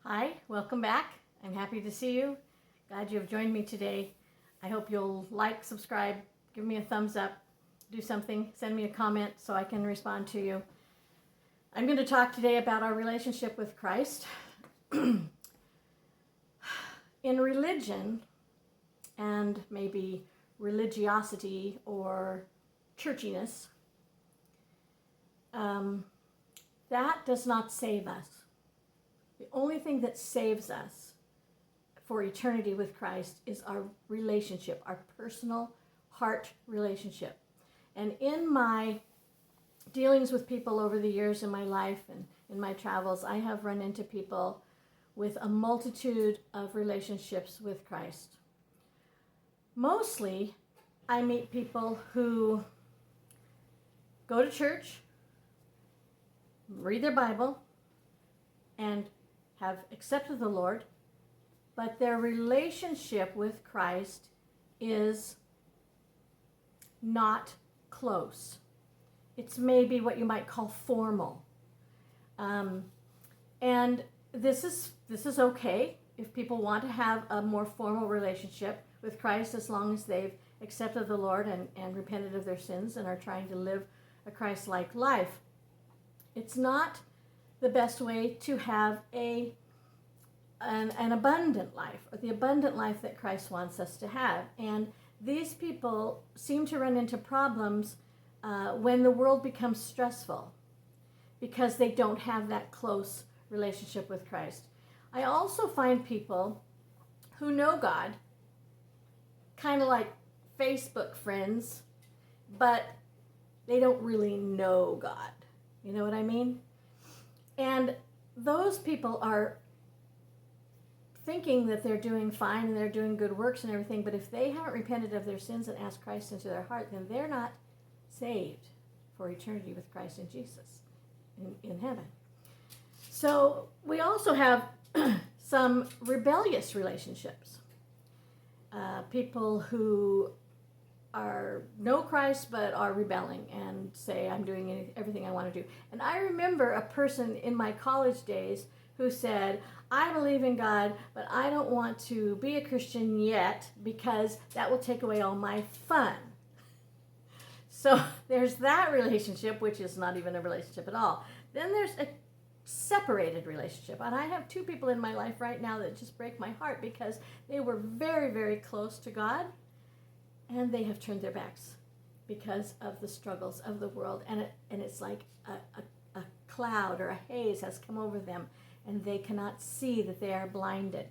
Hi, welcome back. I'm happy to see you. Glad you have joined me today. I hope you'll like, subscribe, give me a thumbs up, do something, send me a comment so I can respond to you. I'm going to talk today about our relationship with Christ. In religion, and maybe religiosity or churchiness, that does not save us. The only thing that saves us for eternity with Christ is our relationship, our personal heart relationship. And in my dealings with people over the years in my life and in my travels, I have run into people with a multitude of relationships with Christ. Mostly, I meet people who go to church, read their Bible, and have accepted the Lord, but their relationship with Christ is not close. It's maybe what you might call formal. And this is okay if people want to have a more formal relationship with Christ, as long as they've accepted the Lord and repented of their sins and are trying to live a Christ-like life. It's not the best way to have an abundant life, or the abundant life that Christ wants us to have. And these people seem to run into problems when the world becomes stressful, because they don't have that close relationship with Christ. I also find people who know God, kind of like Facebook friends, but they don't really know God. You know what I mean? And those people are thinking that they're doing fine and they're doing good works and everything, but if they haven't repented of their sins and asked Christ into their heart, then they're not saved for eternity with Christ and Jesus in heaven. So we also have some rebellious relationships. People who know Christ but are rebelling and say, I'm doing everything I want to do. And I remember a person in my college days who said, I believe in God, but I don't want to be a Christian yet because that will take away all my fun. So there's that relationship, which is not even a relationship at all. Then there's a separated relationship. And I have two people in my life right now that just break my heart, because they were very, very close to God, and they have turned their backs because of the struggles of the world. And it's like a cloud or a haze has come over them, and they cannot see that they are blinded.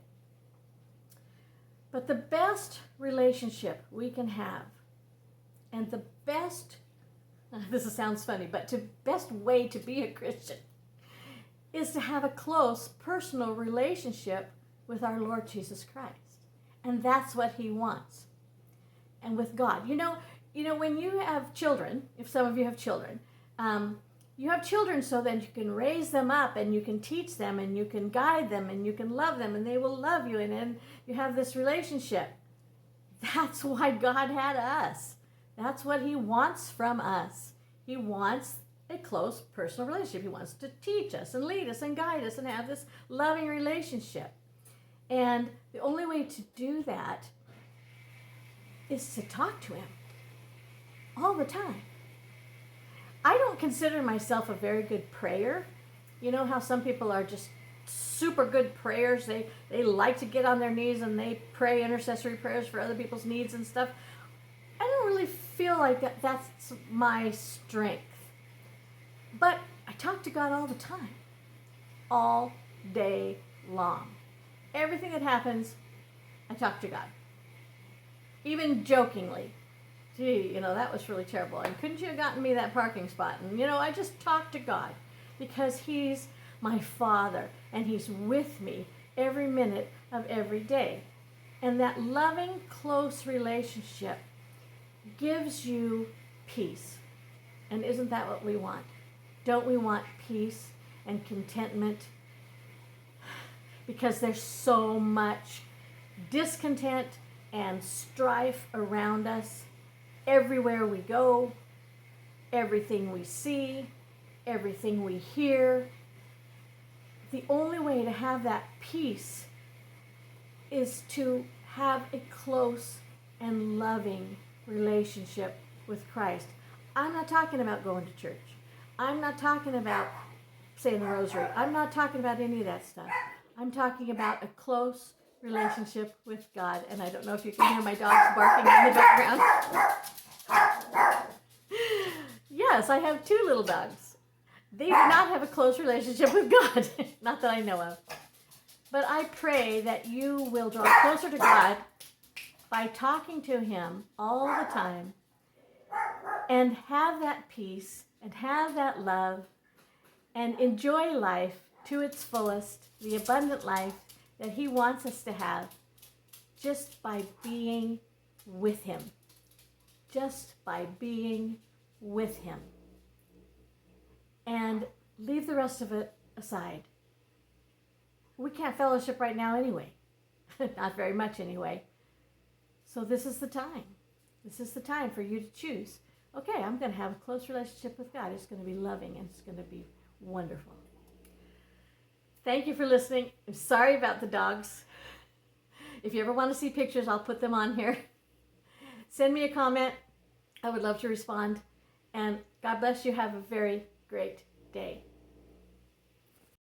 But the best relationship we can have, and the best, this sounds funny, but the best way to be a Christian is to have a close personal relationship with our Lord Jesus Christ. And that's what he wants. And with God. You know, when you have children, if some of you have children, you have children so that you can raise them up and you can teach them and you can guide them and you can love them and they will love you, and then you have this relationship. That's why God had us. That's what he wants from us. He wants a close personal relationship. He wants to teach us and lead us and guide us and have this loving relationship. And the only way to do that is to talk to him all the time. I don't consider myself a very good prayer. You know how some people are just super good prayers. They like to get on their knees and they pray intercessory prayers for other people's needs and stuff. I don't really feel like that's my strength. But I talk to God all the time. All day long. Everything that happens, I talk to God. Even jokingly. Gee, that was really terrible. And couldn't you have gotten me that parking spot? And, I just talk to God, because he's my Father and he's with me every minute of every day. And that loving, close relationship gives you peace. And isn't that what we want? Don't we want peace and contentment? Because there's so much discontent and strife around us. Everywhere we go, everything we see, everything we hear, the only way to have that peace is to have a close and loving relationship with Christ. I'm not talking about going to church. I'm not talking about saying the rosary. I'm not talking about any of that stuff. I'm talking about a close relationship with God. And I don't know if you can hear my dogs barking in the background. Yes, I have 2 little dogs. They do not have a close relationship with God. Not that I know of. But I pray that you will draw closer to God by talking to Him all the time and have that peace and have that love and enjoy life to its fullest, the abundant life that He wants us to have just by being with Him. Just by being with Him. And leave the rest of it aside. We can't fellowship right now anyway. Not very much anyway. So this is the time. This is the time for you to choose. Okay, I'm going to have a close relationship with God. It's going to be loving and it's going to be wonderful. Thank you for listening. I'm sorry about the dogs. If you ever want to see pictures, I'll put them on here. Send me a comment. I would love to respond. And God bless you. Have a very great day.